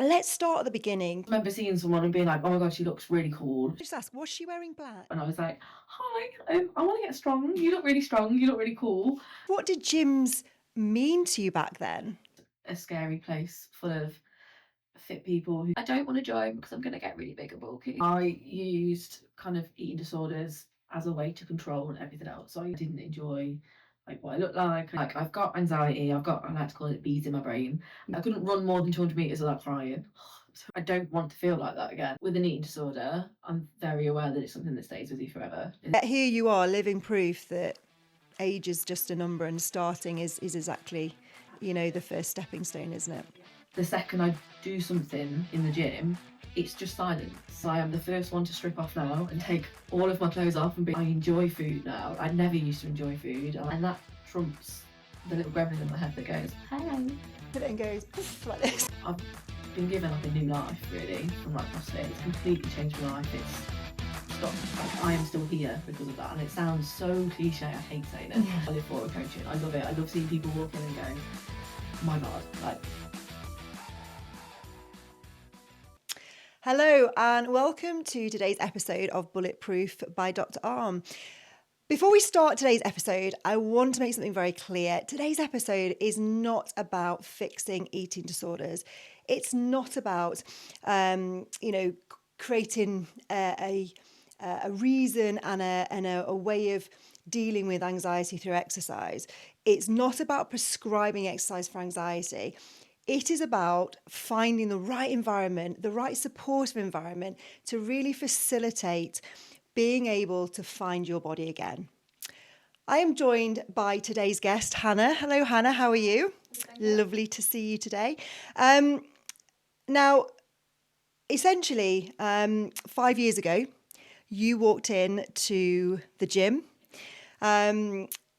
let's start at the beginning. I remember seeing someone and being like, oh my God, she looks really cool. Just ask, was she wearing black? And I was like, hi, I want to get strong. You look really strong. You look really cool. What did gyms mean to you back then? A scary place full of fit people who I don't want to join because I'm going to get really big and bulky. I used kind of eating disorders as a way to control everything else. So I didn't enjoy like what I look like. Like I've got anxiety. I like to call it bees in my brain. I couldn't run more than 200 meters without crying. So I don't want to feel like that again. With an eating disorder, I'm very aware that it's something that stays with you forever. Yet here you are, living proof that age is just a number and starting is exactly, the first stepping stone, isn't it? The second I do something in the gym, it's just silence. So I am the first one to strip off now and take all of my clothes off and I enjoy food now. I never used to enjoy food, and that trumps the little gremlin in my head that goes, hello. It then goes like this. I've been given like a new life really from like CrossFit. It's completely changed my life. It's stopped. Like, I am still here because of that, and it sounds so cliche. I hate saying it. I live for coaching. I love it. I love seeing people walk in and go, my God, like. Hello and welcome to today's episode of Bulletproof by Dr. Arm. Before we start today's episode, I want to make something very clear. Today's episode is not about fixing eating disorders. It's not about, creating a reason and a way of dealing with anxiety through exercise. It's not about prescribing exercise for anxiety. It is about finding the right environment, the right supportive environment to really facilitate being able to find your body again. I am joined by today's guest, Hannah. Hello, Hannah. How are you? Lovely to see you today. Now, essentially, 5 years ago, you walked in to the gym.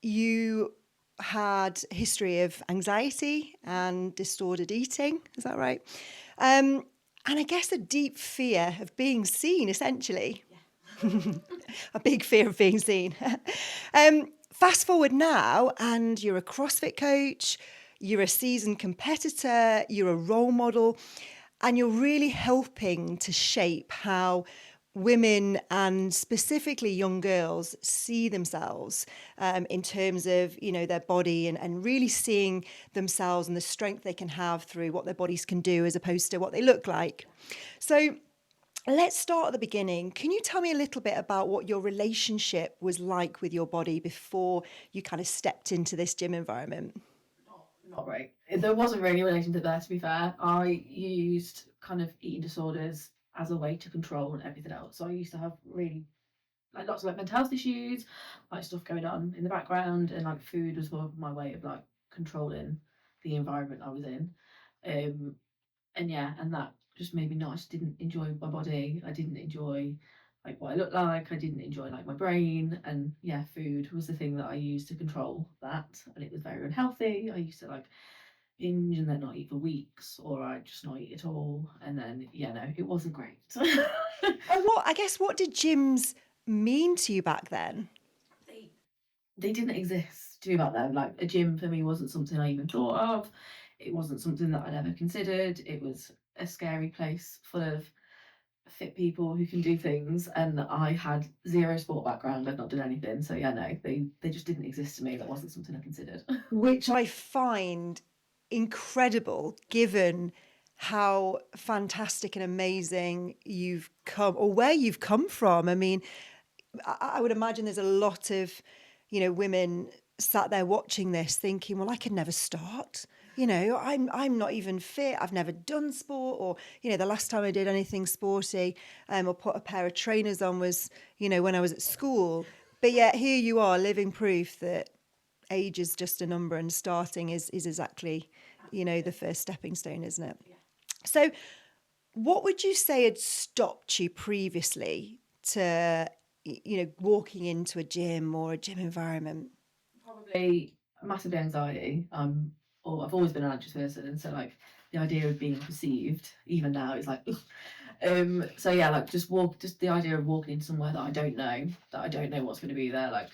You had a history of anxiety and disordered eating. Is that right? And I guess a deep fear of being seen, essentially. Yeah. A big fear of being seen. Fast forward now, and you're a CrossFit coach, you're a seasoned competitor, you're a role model, and you're really helping to shape how women and specifically young girls see themselves in terms of, their body and really seeing themselves and the strength they can have through what their bodies can do as opposed to what they look like. So let's start at the beginning. Can you tell me a little bit about what your relationship was like with your body before you kind of stepped into this gym environment? Not great. There wasn't really a relationship there, to be fair. I used kind of eating disorders as a way to control everything else. So I used to have really like lots of like mental health issues, like stuff going on in the background, and like food was more of my way of like controlling the environment I was in. And yeah, and that just made me not. I just didn't enjoy my body. I didn't enjoy like what I looked like. I didn't enjoy like my brain. And yeah, food was the thing that I used to control that. And it was very unhealthy. I used to like binge and then not eat for weeks, or I just not eat at all. And then yeah, no, it wasn't great. And what did gyms mean to you back then? They didn't exist to me back then. Like a gym for me wasn't something I even thought of. It wasn't something that I'd ever considered. It was a scary place full of fit people who can do things, and I had zero sport background. I'd not done anything, so yeah, no, they just didn't exist to me. That wasn't something I considered. Which I find incredible given how fantastic and amazing you've come or where you've come from. I mean, I would imagine there's a lot of, women sat there watching this thinking, well, I could never start. I'm not even fit. I've never done sport, or, the last time I did anything sporty or put a pair of trainers on was, when I was at school. But yet here you are living proof that age is just a number and starting is exactly, the first stepping stone, isn't it? Yeah. So what would you say had stopped you previously to, walking into a gym or a gym environment? Probably massively anxiety. Or I've always been an anxious person, and so like the idea of being perceived, even now, is like, so yeah, like just the idea of walking into somewhere that I don't know what's going to be there, like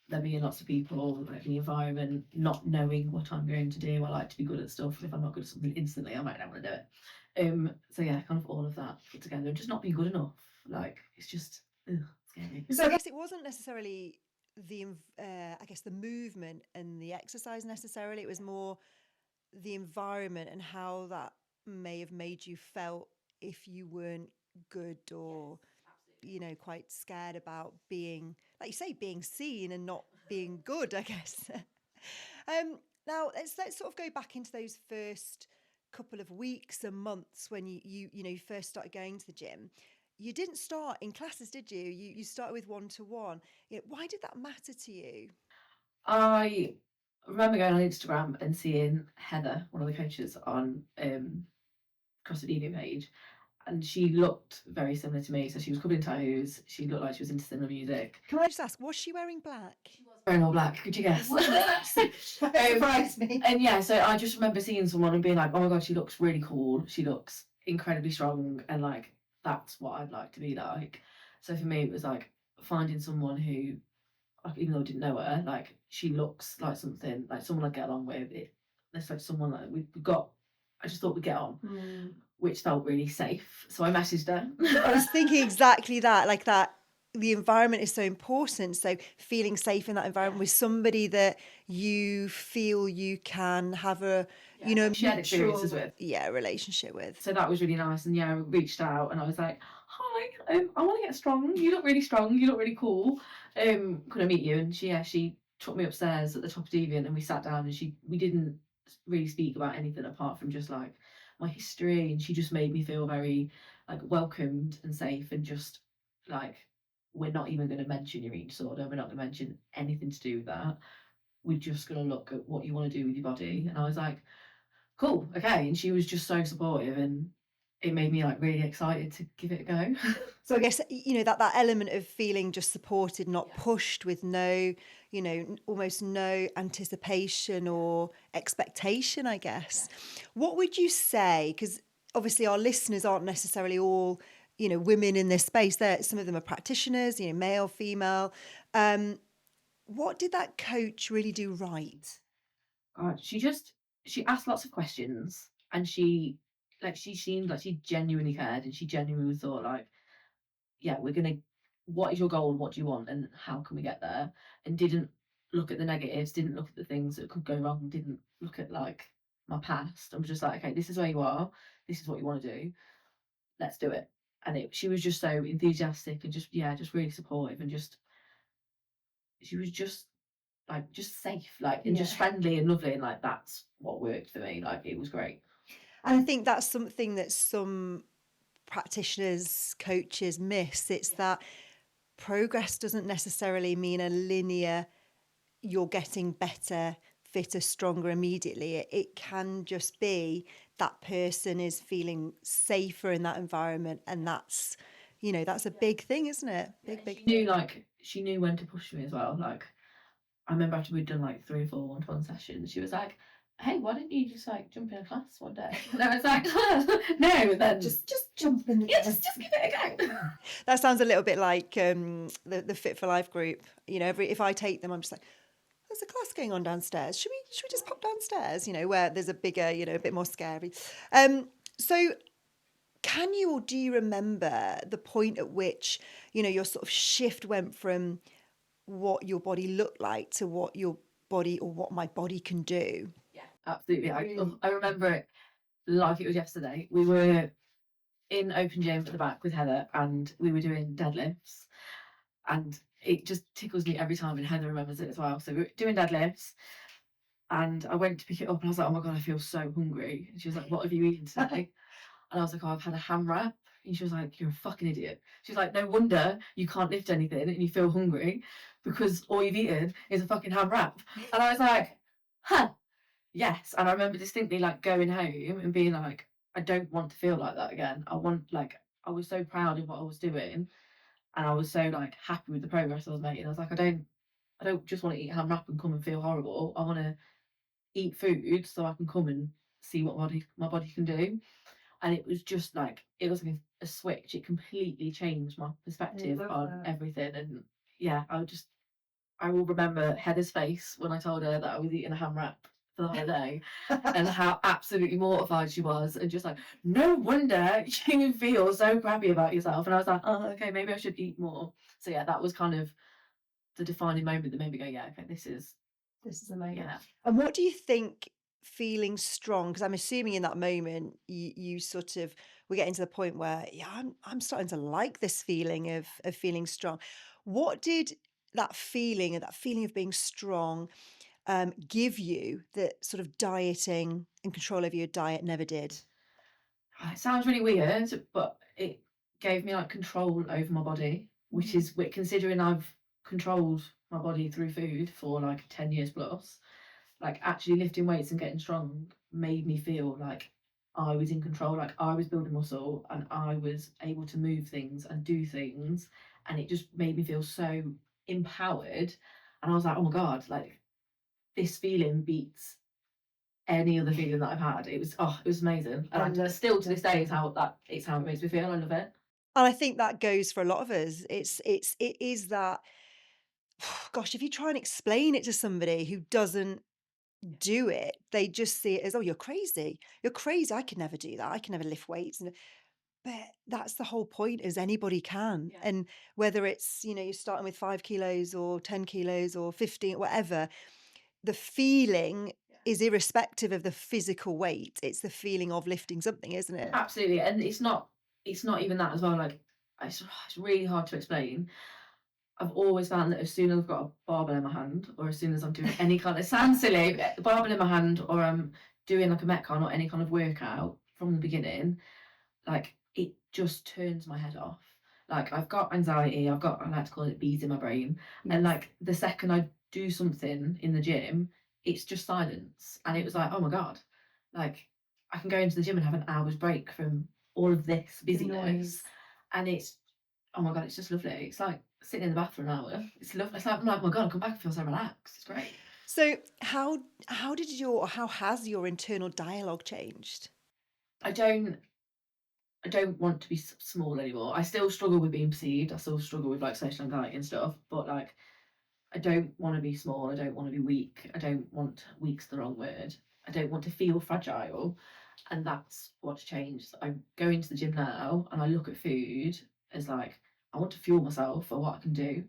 there being lots of people, like the environment, not knowing what I'm going to do. I like to be good at stuff, and if I'm not good at something instantly, I might not want to do it. So yeah, kind of all of that put together, and just not being good enough. Like it's just scary. So I guess it wasn't necessarily I guess the movement and the exercise necessarily. It was more the environment and how that may have made you felt if you weren't good or quite scared about being, like you say, being seen and not being good, I guess. Now let's sort of go back into those first couple of weeks and months when you first started going to the gym. You didn't start in classes, did you? You started with one-to-one. Why did that matter to you? I remember going on Instagram and seeing Heather, one of the coaches on CrossFit Evo page, and she looked very similar to me. So she was covered in tattoos. She looked like she was into similar music. Can I just ask, was she wearing black? She was wearing all black. Could you guess? Surprised me. And yeah, so I just remember seeing someone and being like, "Oh my god, she looks really cool. She looks incredibly strong, and like that's what I'd like to be like." So for me, it was like finding someone who, like, even though I didn't know her, like she looks like something like someone I'd get along with. There's like someone that we got. I just thought we'd get on, which felt really safe. So I messaged her. I was thinking exactly that, like that. The environment is so important. So feeling safe in that environment with somebody that you feel you can have a, shared experiences with. Relationship with. So that was really nice. And yeah, I reached out and I was like, "Hi, I want to get strong. You look really strong. You look really cool. Could I meet you?" And she took me upstairs at the top of Deviant and we sat down and we didn't really speak about anything apart from just like my history, and she just made me feel very like welcomed and safe, and just like, we're not even going to mention your eating disorder. We're not going to mention anything to do with that. We're just going to look at what you want to do with your body. And I was like, cool, okay. And she was just so supportive, and it made me like really excited to give it a go. So I guess, that element of feeling just supported, not pushed, with no, almost no anticipation or expectation, I guess. What would you say? Because obviously our listeners aren't necessarily all, women in this space. Some of them are practitioners, male, female. What did that coach really do right? God, she asked lots of questions, and she seemed like she genuinely cared, and she genuinely thought like, yeah, what is your goal, what do you want, and how can we get there? And didn't look at the negatives, didn't look at the things that could go wrong, didn't look at like my past. I was just like, okay, this is where you are, this is what you want to do, let's do it. And she was just so enthusiastic and just really supportive, and she was just safe, and just friendly and lovely, and like that's what worked for me. Like it was great. And I think that's something that some practitioners, coaches miss. It's that progress doesn't necessarily mean a linear, you're getting better, fitter, stronger immediately. It can just be that person is feeling safer in that environment, and that's a big thing, isn't it? Big. She knew when to push me as well. Like I remember after we'd done like 3 or 4 one-to-one sessions, she was like, "Hey, why don't you just like jump in a class one day?" And I was like, "No, then Just jump in. just give it a go." That sounds a little bit like the Fit for Life group. If I take them, I'm just like, there's a class going on downstairs. Should we just pop downstairs? Where there's a bigger, a bit more scary. So can you, or do you remember the point at which, your sort of shift went from what your body looked like to what your body, or what my body can do? Yeah, absolutely. I remember it like it was yesterday. We were in open gym at the back with Heather, and we were doing deadlifts, and it just tickles me every time, and Heather remembers it as well. So we were doing deadlifts, and I went to pick it up, and I was like, "Oh my god, I feel so hungry." And she was like, "What have you eaten today?" And I was like, "Oh, I've had a ham wrap." And she was like, "You're a fucking idiot." She's like, "No wonder you can't lift anything and you feel hungry, because all you've eaten is a fucking ham wrap." And I was like, "Huh, yes." And I remember distinctly like going home and being like, I don't want to feel like that again. I was so proud of what I was doing, and I was so like happy with the progress I was making. I was like, I don't just want to eat ham wrap and come and feel horrible. I want to eat food so I can come and see what my body can do. And it was just like, it was like a switch. It completely changed my perspective on everything. And yeah, I will remember Heather's face when I told her that I was eating a ham wrap for the whole day, and how absolutely mortified she was, and just like, no wonder you feel so crappy about yourself. And I was like, oh, okay, maybe I should eat more. So yeah, that was kind of the defining moment that made me go, yeah, okay, this is amazing. yeah. And what do you think feeling strong? Because I'm assuming in that moment you sort of we're getting to the point where I'm starting to like this feeling of feeling strong. What did that feeling of being strong give you that sort of dieting and control over your diet never did? It sounds really weird, but it gave me like control over my body, which is considering I've controlled my body through food for like 10 years plus. Like actually lifting weights and getting strong made me feel like I was in control, like I was building muscle and I was able to move things and do things, and it just made me feel so empowered. And I was like, oh my god, like this feeling beats any other feeling that I've had. It was amazing. And still to this day is how it makes me feel. I love it. And I think that goes for a lot of us. It is that gosh, if you try and explain it to somebody who doesn't do it, they just see it as, oh, you're crazy. You're crazy. I could never do that. I can never lift weights. But that's the whole point, is anybody can. Yeah. And whether it's, you're starting with 5 kilos or 10 kilos or 15, whatever, the feeling is irrespective of the physical weight. It's the feeling of lifting something, isn't it? Absolutely. And it's not even that as well. Like it's really hard to explain. I've always found that as soon as I've got a barbell in my hand, or as soon as I'm doing any kind of, it sounds silly, but a barbell in my hand, or I'm doing like a Metcon or any kind of workout from the beginning, like it just turns my head off. Like I've got anxiety, I like to call it bees in my brain. And like the second I do something in the gym, it's just silence. And it was like, oh my God, like I can go into the gym and have an hour's break from all of this busyness. And it's, oh my God, it's just lovely. It's like sitting in the bath for an hour. It's lovely. It's like, I'm like, oh my God, I come back and feel so relaxed. It's great. So how has your internal dialogue changed? I don't want to be small anymore. I still struggle with being perceived. I still struggle with like social anxiety and stuff. But like, I don't want to be small. I don't want to be weak. I don't want weak's the wrong word. I don't want to feel fragile. And that's what's changed. I go into the gym now and I look at food as like, I want to fuel myself for what I can do.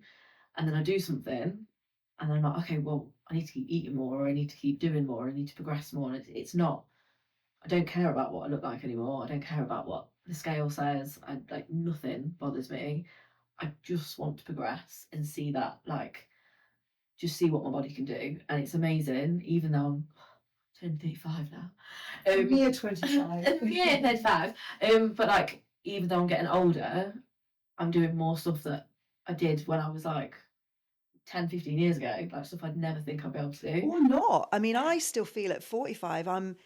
And then I do something and I'm like, okay, well, I need to keep eating more, or I need to keep doing more, I need to progress more. And it's not, I don't care about what I look like anymore. I don't care about what the scale says. Like nothing bothers me. I just want to progress and see that, like, just see what my body can do. And it's amazing, even though I'm turning 35 now. Near 25. Yeah, 35. But like, even though I'm getting older, I'm doing more stuff that I did when I was like 10, 15 years ago, like stuff I'd never think I'd be able to do. Or not. I mean, I still feel at 45, I'm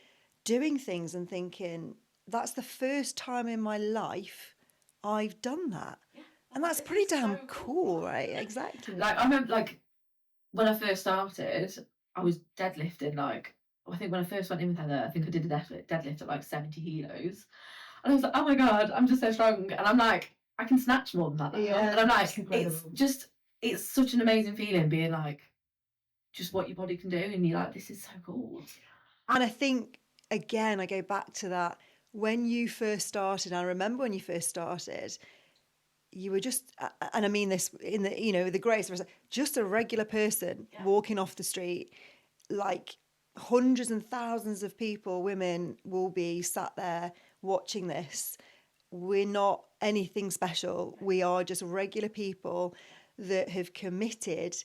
doing things and thinking, that's the first time in my life I've done that. And that's pretty damn cool, right? Exactly. Like, I remember, like, when I first started, I was deadlifting, like, I think when I first went in with Heather, I think I did a deadlift at like 70 kilos. And I was like, oh my God, I'm just so strong. And I'm like, I can snatch more than that now. Yeah, and I'm like, it's it's such an amazing feeling being like, just what your body can do. And you're like, this is so cool. And I think, again, I go back to that. When you first started, I remember when you first started, you were just, and I mean this in the, the grace, just a regular person walking off the street, like hundreds and thousands of people, women will be sat there watching this. We're not anything special. We are just regular people that have committed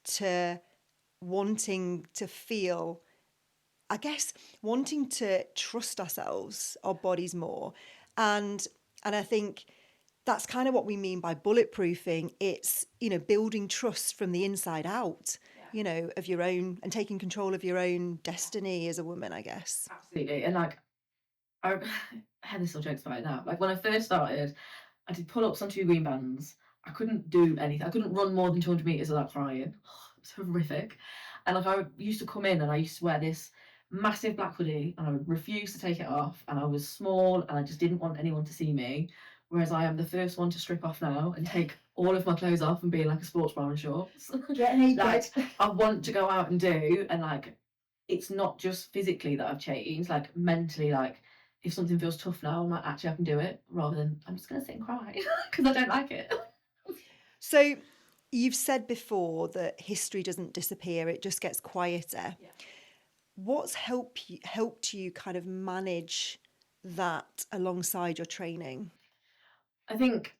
to wanting to feel, I guess, wanting to trust ourselves, our bodies more. And I think that's kind of what we mean by bulletproofing. It's, building trust from the inside out, of your own, and taking control of your own destiny as a woman, I guess. Absolutely. And like, Heather still jokes about it now. Like when I first started, I did pull-ups on 2 green bands. I couldn't do anything. I couldn't run more than 200 meters without crying. It was horrific. And like I used to come in and I used to wear this massive black hoodie and I would refuse to take it off. And I was small and I just didn't want anyone to see me. Whereas I am the first one to strip off now and take all of my clothes off and be like a sports bra and shorts. Get naked. Like I want to go out and do, and like it's not just physically that I've changed, like mentally, like if something feels tough now, I'm like, actually, I can do it, rather than I'm just going to sit and cry because I don't like it. So you've said before that history doesn't disappear, it just gets quieter. Yeah. What's helped you kind of manage that alongside your training? I think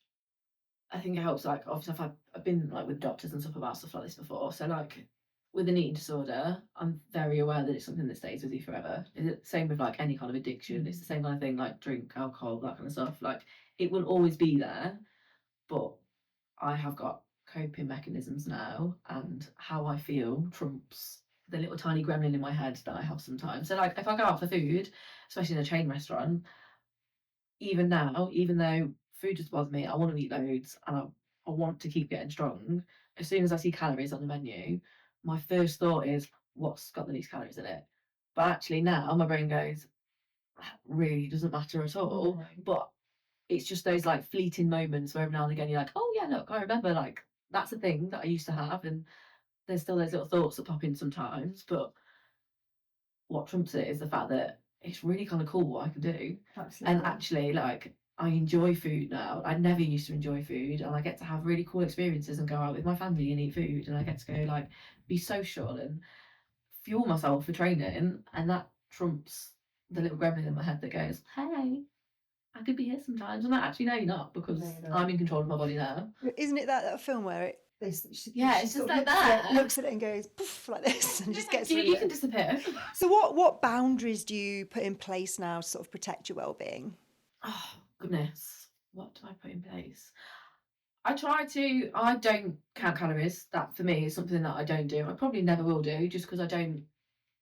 it helps. Like obviously, I've been like with doctors and stuff about stuff like this before. So like with an eating disorder, I'm very aware that it's something that stays with you forever. It's the same with like any kind of addiction. It's the same kind of thing like drink, alcohol, that kind of stuff. Like it will always be there, but I have got coping mechanisms now, and how I feel trumps the little tiny gremlin in my head that I have sometimes. So like if I go out for food, especially in a chain restaurant, even now, even though food just bothers me, I want to eat loads and I want to keep getting strong. As soon as I see calories on the menu, my first thought is, what's got the least calories in it? But actually now my brain goes, that really doesn't matter at all. But it's just those like fleeting moments where every now and again you're like, oh yeah, look, I remember like that's a thing that I used to have, and there's still those little thoughts that pop in sometimes. But what trumps it is the fact that it's really kind of cool what I can do. Absolutely. And actually, like, I enjoy food now. I never used to enjoy food, and I get to have really cool experiences and go out with my family and eat food, and I get to go like be social and fuel myself for training, and that trumps the little gremlin in my head that goes, "Hey, I could be here sometimes." I'm like, actually, no, you're not, because I'm in control of my body now. Isn't it that film where Yeah, it's just like that. Looks at it and goes poof like this and just gets rid of You it. can disappear. So what boundaries do you put in place now to sort of protect your well-being? Oh goodness, what do I put in place? I don't count calories. That for me is something that I don't do. I probably never will do, just because I don't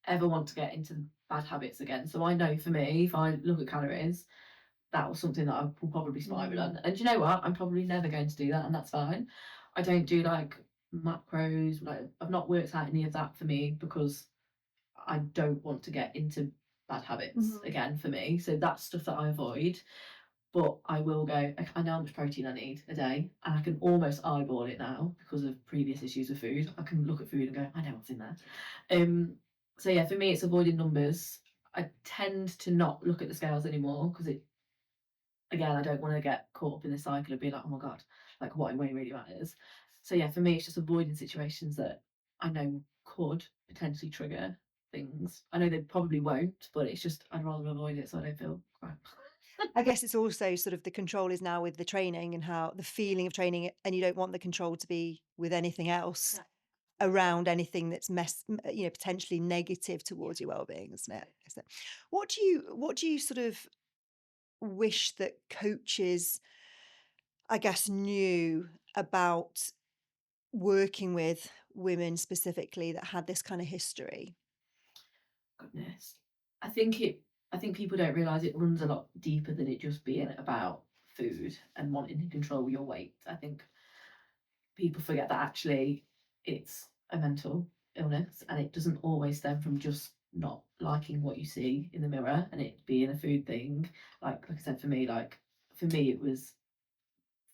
ever want to get into bad habits again. So I know for me, if I look at calories, that was something that I will probably spiral on. And do you know what? I'm probably never going to do that, and that's fine. I don't do like macros. Like I've not worked out any of that for me, because I don't want to get into bad habits again for me. So that's stuff that I avoid. But I will go, I know how much protein I need a day, and I can almost eyeball it now because of previous issues with food. I can look at food and go, I know what's in there. So yeah, for me, it's avoiding numbers. I tend to not look at the scales anymore, because again, I don't want to get caught up in the cycle of being like, oh my God, like what I weigh really matters. So yeah, for me, it's just avoiding situations that I know could potentially trigger things. I know they probably won't, but it's just, I'd rather avoid it so I don't feel crap. I guess it's also sort of the control is now with the training and how the feeling of training, and you don't want the control to be with anything else around anything that's potentially negative towards your well-being, isn't it? What do you sort of wish that coaches, I guess, knew about working with women specifically that had this kind of history? Goodness. I think people don't realise it runs a lot deeper than it just being about food and wanting to control your weight. I think people forget that actually it's a mental illness, and it doesn't always stem from just not liking what you see in the mirror and it being a food thing. Like I said, for me, it was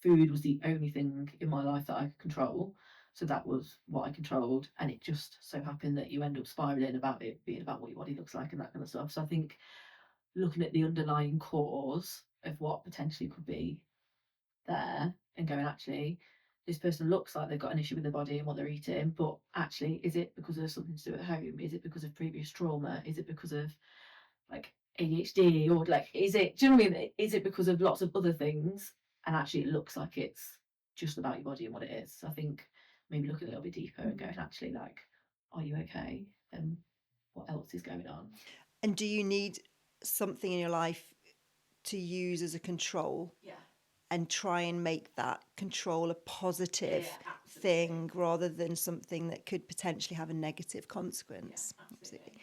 food was the only thing in my life that I could control. So that was what I controlled, and it just so happened that you end up spiraling about it being about what your body looks like and that kind of stuff. So I think looking at the underlying cause of what potentially could be there and going, actually, this person looks like they've got an issue with their body and what they're eating, but actually, is it because of something to do at home? Is it because of previous trauma? Is it because of like ADHD, or like, is it, do you know what I mean? Is it because of lots of other things? And actually, it looks like it's just about your body and what it is. So I think maybe looking a little bit deeper and going, actually, like, are you okay? And what else is going on? And do you need something in your life to use as a control? Yeah. And try and make that control a positive thing rather than something that could potentially have a negative consequence. Yeah, absolutely.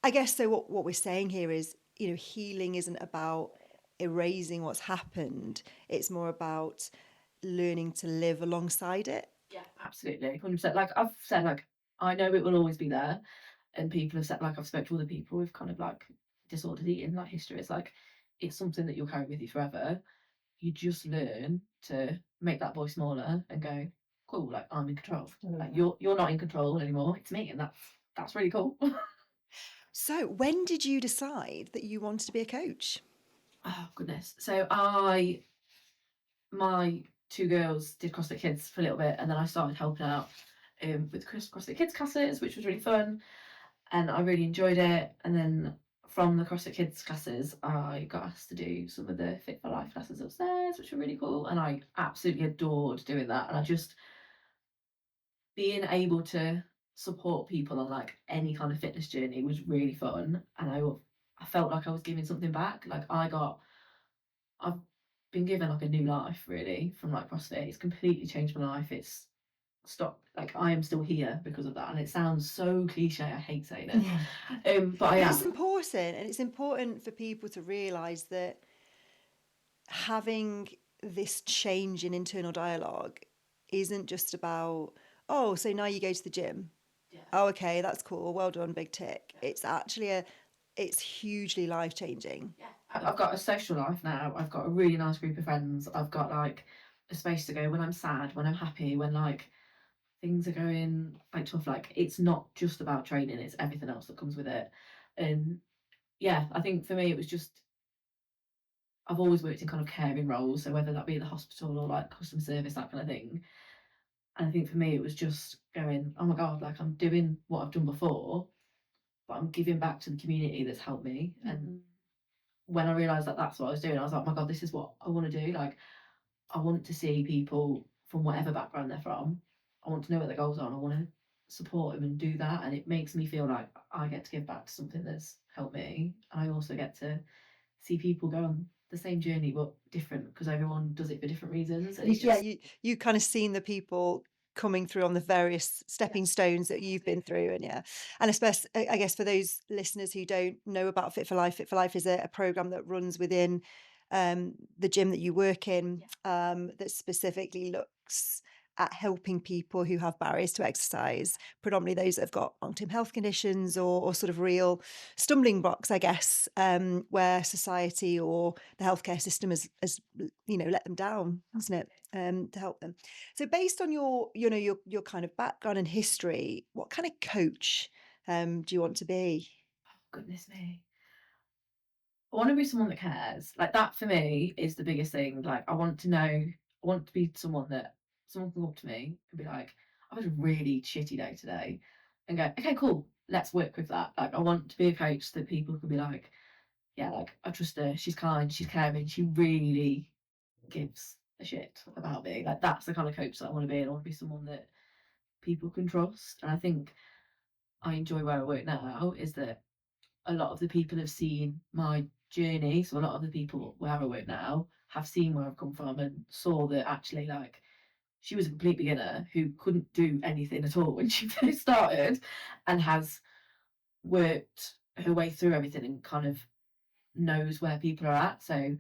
I guess so what we're saying here is, healing isn't about erasing what's happened. It's more about learning to live alongside it. Yeah, absolutely. 100%. Like I've said, like, I know it will always be there. And people have said, like, I've spoken to other people with kind of like disordered eating, like history. It's like, it's something that you'll carry with you forever. You just learn to make that voice smaller and go, cool, like I'm in control. Like you're not in control anymore. It's me, and that's really cool. So, when did you decide that you wanted to be a coach? Oh goodness. So my two girls did CrossFit Kids for a little bit, and then I started helping out with CrossFit Kids classes, which was really fun, and I really enjoyed it. And then from the CrossFit Kids classes, I got asked to do some of the Fit for Life classes upstairs, which were really cool, and I absolutely adored doing that. And I just being able to support people on like any kind of fitness journey was really fun, and I felt like I was giving something back. Like I've been given like a new life really from like CrossFit. It's completely changed my life. It's stopped like I am still here because of that, and it sounds so cliche. I hate saying it, but I But am. it's important, and it's important for people to realise that having this change in internal dialogue isn't just about, oh, so now you go to the gym. Yeah. Oh, okay, that's cool. Well done, big tick. It's actually it's hugely life changing. Yeah. I've got a social life now. I've got a really nice group of friends. I've got like a space to go when I'm sad, when I'm happy, when like things are going like tough. Like it's not just about training, it's everything else that comes with it. And yeah, I think for me it was just I've always worked in kind of caring roles, so whether that be the hospital or like customer service, that kind of thing. And I think for me it was just going, oh my God, like I'm doing what I've done before, but I'm giving back to the community that's helped me. And when I realised that that's what I was doing, I was like, oh my God, this is what I want to do. Like I want to see people from whatever background they're from. I want to know what their goals are, and I want to support them and do that. And it makes me feel like I get to give back to something that's helped me. And I also get to see people go on the same journey but different, because everyone does it for different reasons. And it's Yeah, just you kind of seen the people coming through on the various stepping stones that you've been through, and and especially I guess for those listeners who don't know about Fit for Life is a program that runs within the gym that you work in, that specifically looks at helping people who have barriers to exercise, predominantly those that have got long-term health conditions or sort of real stumbling blocks, I guess, where society or the healthcare system has let them down, hasn't it, to help them. So based on your your kind of background and history, what kind of coach do you want to be? goodness me. I want to be someone that cares. Like that for me is the biggest thing. Like I want to know, I want to be someone that someone can come up to me and be like, I've had a really shitty day today, and go, okay, cool, let's work with that. Like I want to be a coach that people can be like, yeah, like I trust her, she's kind, she's caring, she really gives a shit about me. Like that's the kind of coach that I want to be, and I want to be someone that people can trust. And I think I enjoy where I work now is that a lot of the people have seen my journey. So a lot of the people where I work now have seen where I've come from and saw that actually like she was a complete beginner who couldn't do anything at all when she first started, and has worked her way through everything and kind of knows where people are at. So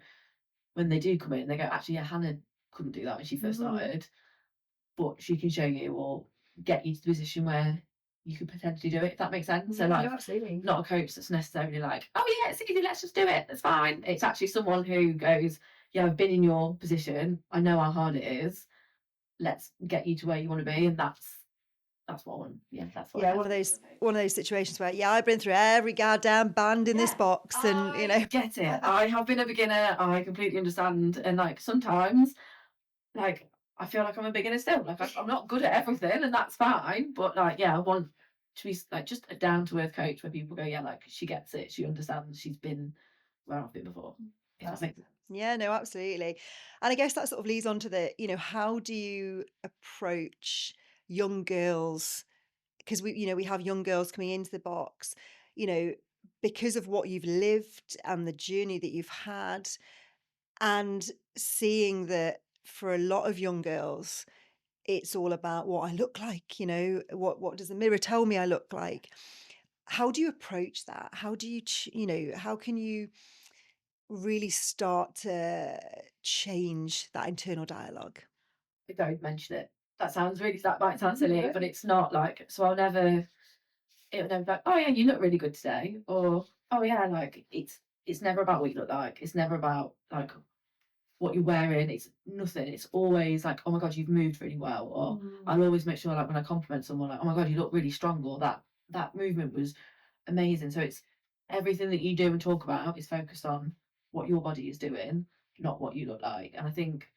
when they do come in, they go, actually, yeah, Hannah couldn't do that when she first started, but she can show you or get you to the position where you could potentially do it, if that makes sense. So like, absolutely. not a coach that's necessarily like, oh yeah, it's easy, let's just do it, it's fine. It's actually someone who goes, yeah, I've been in your position, I know how hard it is, let's get you to where you want to be. And that's what I want. Yeah, that's what. Yeah, one of those situations where I've been through every goddamn band in this box, and I get it. I have been a beginner. I completely understand. And like sometimes, like I feel like I'm a beginner still. Like I'm not good at everything, and that's fine. But like, yeah, I want to be like just a down to earth coach where people go, yeah, like she gets it, she understands, she's been where I've been before. If that makes sense. Yeah, no, absolutely. And I guess that sort of leads on to the, how do you approach young girls? Because we have young girls coming into the box, you know, because of what you've lived and the journey that you've had, and seeing that for a lot of young girls, it's all about what I look like, what does the mirror tell me I look like? How do you approach that? How do you, how can you really start to change that internal dialogue? I don't mention it. That sounds really, that might sound silly, but it's not like, so it'll never be like, oh yeah, you look really good today. Or, oh yeah, like it's never about what you look like. It's never about like what you're wearing. It's nothing. It's always like, oh my God, you've moved really well. Or I'll always make sure like when I compliment someone, like, oh my God, you look really strong, or that movement was amazing. So it's everything that you do and talk about is focused on what your body is doing, not what you look like. And I think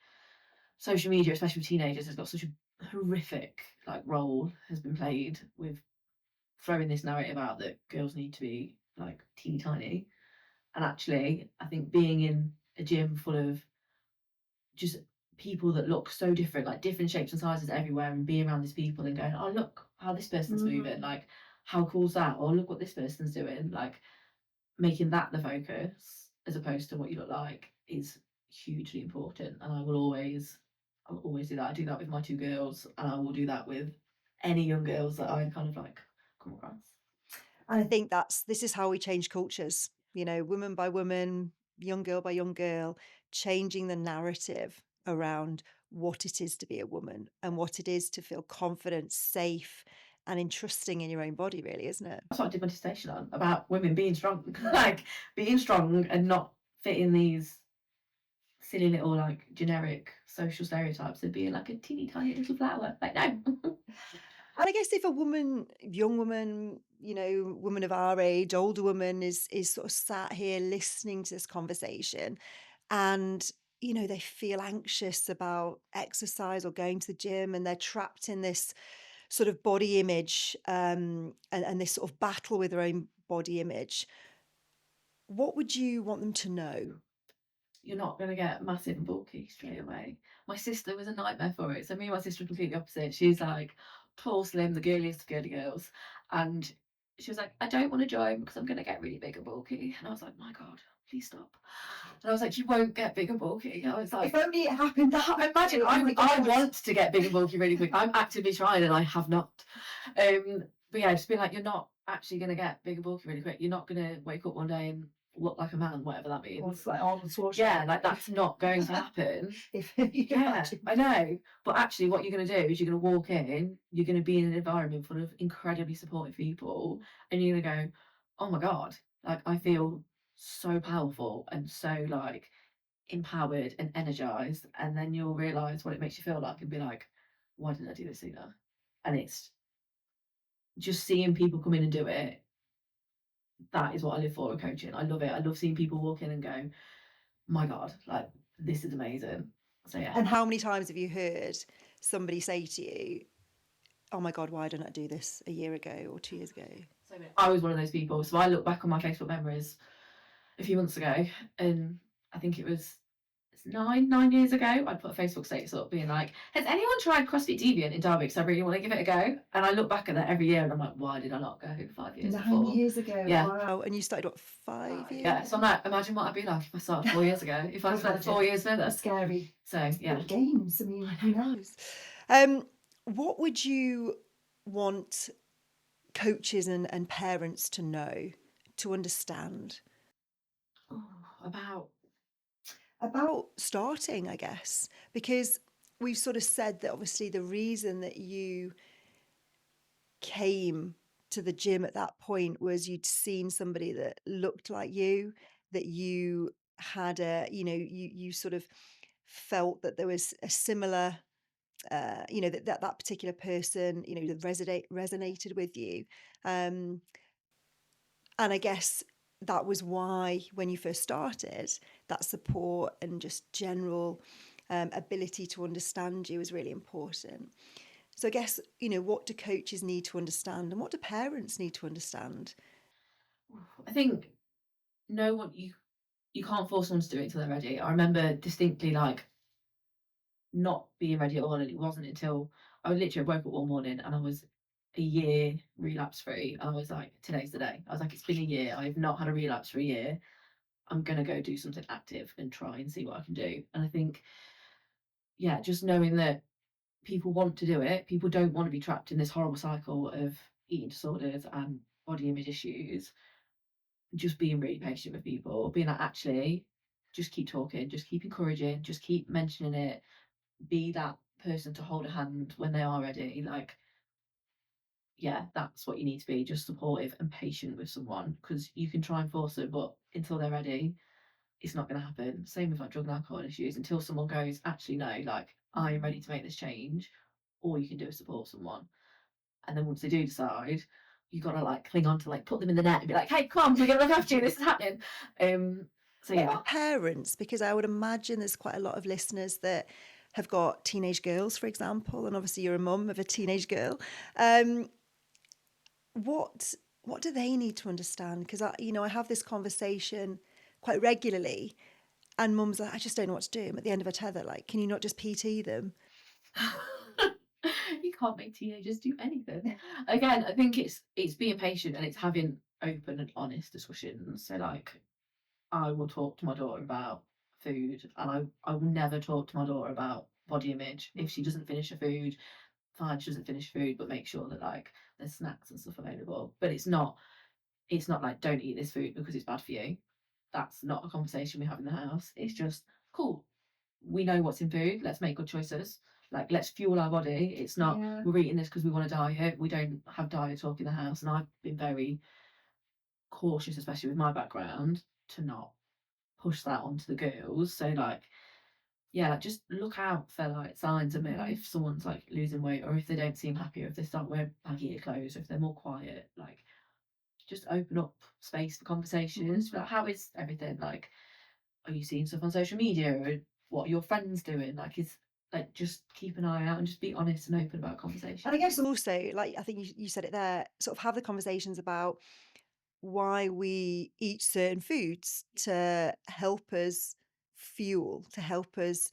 social media, especially with teenagers, has got such a horrific like role has been played with throwing this narrative out that girls need to be like teeny tiny. And actually, I think being in a gym full of just people that look so different, like different shapes and sizes everywhere, and being around these people and going, oh, look how this person's moving, like, how cool's that? Or look what this person's doing. Like, making that the focus as opposed to what you look like is hugely important. And I'll always do that. I do that with my two girls, and I will do that with any young girls that I kind of like come across. And I think this is how we change cultures, woman by woman, young girl by young girl, changing the narrative around what it is to be a woman and what it is to feel confident, safe, and entrusting in your own body, really, isn't it? That's what I did my dissertation on, about women being strong, like being strong and not fitting these silly little like generic social stereotypes of being like a teeny tiny little flower. Like, no. And I guess if a woman, young woman, woman of our age, older woman is sort of sat here listening to this conversation and they feel anxious about exercise or going to the gym, and they're trapped in this sort of body image and this sort of battle with their own body image, what would you want them to know? You're not going to get massive and bulky straight away. My sister was a nightmare for it. So me and my sister are completely opposite. She's like tall, slim, the girliest of girly girls. And she was like, I don't want to join because I'm going to get really big and bulky. And I was like, my God, please stop. And I was like, you won't get big and bulky. I was like, if only it happened that imagine, I want to get big and bulky really quick. I'm actively trying and I have not. But yeah, just be like, you're not actually going to get big and bulky really quick. You're not going to wake up one day and look like a man, whatever that means. Or it's like Arnold Schwarzenegger. Yeah, like that's not going to happen. Yeah, I know. But actually, what you're going to do is you're going to walk in, you're going to be in an environment full of incredibly supportive people, and you're going to go, oh my God, like I feel so powerful and so like empowered and energized. And then you'll realize what it makes you feel like and be like, why didn't I do this sooner? And it's just seeing people come in and do it. That is what I live for in coaching. I love it. I love seeing people walk in and go, my God, like this is amazing. So yeah. And how many times have you heard somebody say to you, oh my God, why didn't I do this a year ago or 2 years ago? So I was one of those people. So I look back on my Facebook memories a few months ago, and I think it's 9 years ago, I'd put a Facebook status up being like, has anyone tried CrossFit Deviant in Derby? Because I really want to give it a go. And I look back at that every year and I'm like, why did I not go 5 years 9 before? years ago. Yeah. Wow. And you started what, 5 years? Yeah. So I'm like, imagine what I'd be like if I started 4 years ago. If I spent 4 years further. That's scary. So yeah. But games. I mean, who knows? What would you want coaches and parents to know, to understand? Oh, about starting, I guess, because we've sort of said that obviously the reason that you came to the gym at that point was you'd seen somebody that looked like you, that you had you sort of felt that there was a similar that particular person that resonated with you, and I guess that was why when you first started, that support and just general ability to understand you was really important. So I guess, what do coaches need to understand and what do parents need to understand? I think no one, you can't force someone to do it until they're ready. I remember distinctly like not being ready at all, and it wasn't until I literally woke up one morning and I was a year relapse free. I was like, today's the day. I was like, it's been a year. I've not had a relapse for a year. I'm gonna go do something active and try and see what I can do. And I think, yeah, just knowing that people want to do it, people don't want to be trapped in this horrible cycle of eating disorders and body image issues. Just being really patient with people, being like, actually, just keep talking, just keep encouraging, just keep mentioning it. Be that person to hold a hand when they are ready. Like, yeah, that's what you need to be, just supportive and patient with someone, because you can try and force it, but until they're ready, it's not going to happen. Same with like drug and alcohol issues. Until someone goes, actually, no, like I am ready to make this change, all you can do is support someone. And then once they do decide, you got to like cling on to like put them in the net and be like, hey, come on, we're going to look after you. This is happening. So What yeah. about parents? Because I would imagine there's quite a lot of listeners that have got teenage girls, for example, and obviously you're a mum of a teenage girl. Um, what what do they need to understand? Because I have this conversation quite regularly, and mums are like, I just don't know what to do. I'm at the end of a tether. Like, can you not just PT them? You can't make teenagers do anything. Again, I think it's being patient and it's having open and honest discussions. So like I will talk to my daughter about food and I will never talk to my daughter about body image. If she doesn't finish her food, fine, she doesn't finish food, but make sure that like there's snacks and stuff available. But it's not like don't eat this food because it's bad for you. That's not a conversation we have in the house. It's just cool. We know what's in food. Let's make good choices. Like let's fuel our body. It's not we're eating this because we want to diet. We don't have diet talk in the house. And I've been very cautious, especially with my background, to not push that onto the girls. So like yeah, like just look out for like signs of it. Like if someone's like losing weight or if they don't seem happy or if they start wearing baggy clothes or if they're more quiet, like just open up space for conversations. Like, how is everything? Like, are you seeing stuff on social media? Or what are your friends doing? Like, is like just keep an eye out and just be honest and open about conversation. And I guess also, like I think you said it there, sort of have the conversations about why we eat certain foods to help us fuel, to help us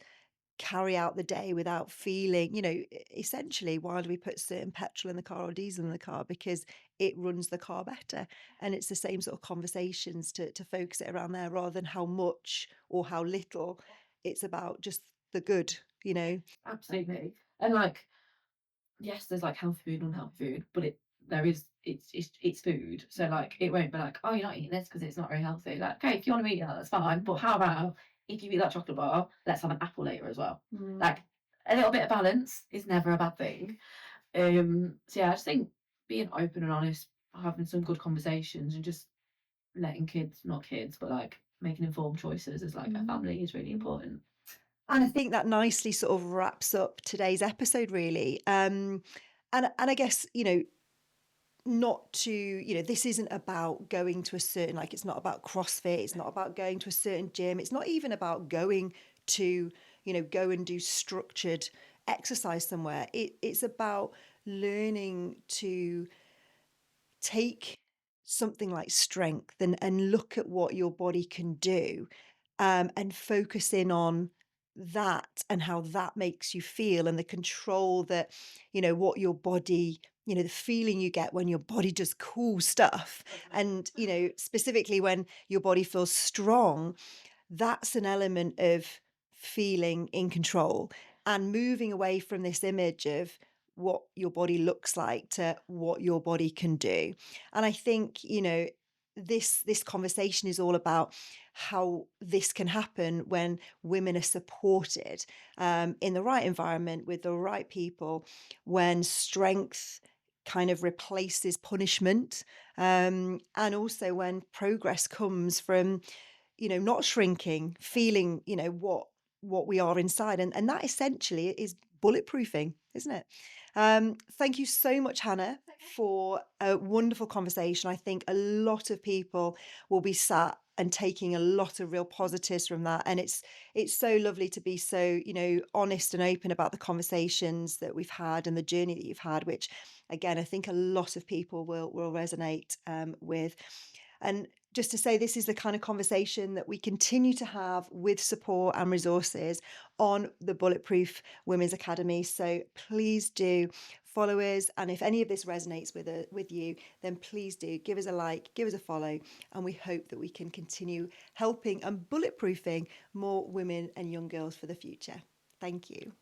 carry out the day without feeling, essentially, why do we put certain petrol in the car or diesel in the car? Because it runs the car better. And it's the same sort of conversations to focus it around there rather than how much or how little. It's about just the good. Absolutely. And like, yes, there's like healthy food and unhealthy food, but it's food. So like it won't be like, oh, you're not eating this because it's not very healthy. Like, okay, if you want to eat that, that's fine. But how about if you eat that chocolate bar, let's have an apple later as well. Like a little bit of balance is never a bad thing. So yeah, I just think being open and honest, having some good conversations and just letting kids, not kids, but like making informed choices as like a family is really important. And I think that nicely sort of wraps up today's episode, really. And I guess, not to, this isn't about going to a certain, like, it's not about CrossFit, it's not about going to a certain gym, it's not even about going to, go and do structured exercise somewhere. It's about learning to take something like strength and look at what your body can do, and focus in on that and how that makes you feel and the control that, what your body, the feeling you get when your body does cool stuff. And, specifically when your body feels strong, that's an element of feeling in control and moving away from this image of what your body looks like to what your body can do. And I think, this conversation is all about how this can happen when women are supported, in the right environment with the right people, when strength kind of replaces punishment, and also when progress comes from, not shrinking, feeling, what we are inside. And that essentially is bulletproofing, isn't it? Thank you so much, Hannah, for a wonderful conversation. I think a lot of people will be sat and taking a lot of real positives from that. And it's so lovely to be so, honest and open about the conversations that we've had and the journey that you've had, which again, I think a lot of people will resonate with. And just to say, this is the kind of conversation that we continue to have with support and resources on the Bulletproof Women's Academy. So please do follow us. And if any of this resonates with you, then please do give us a like, give us a follow. And we hope that we can continue helping and bulletproofing more women and young girls for the future. Thank you.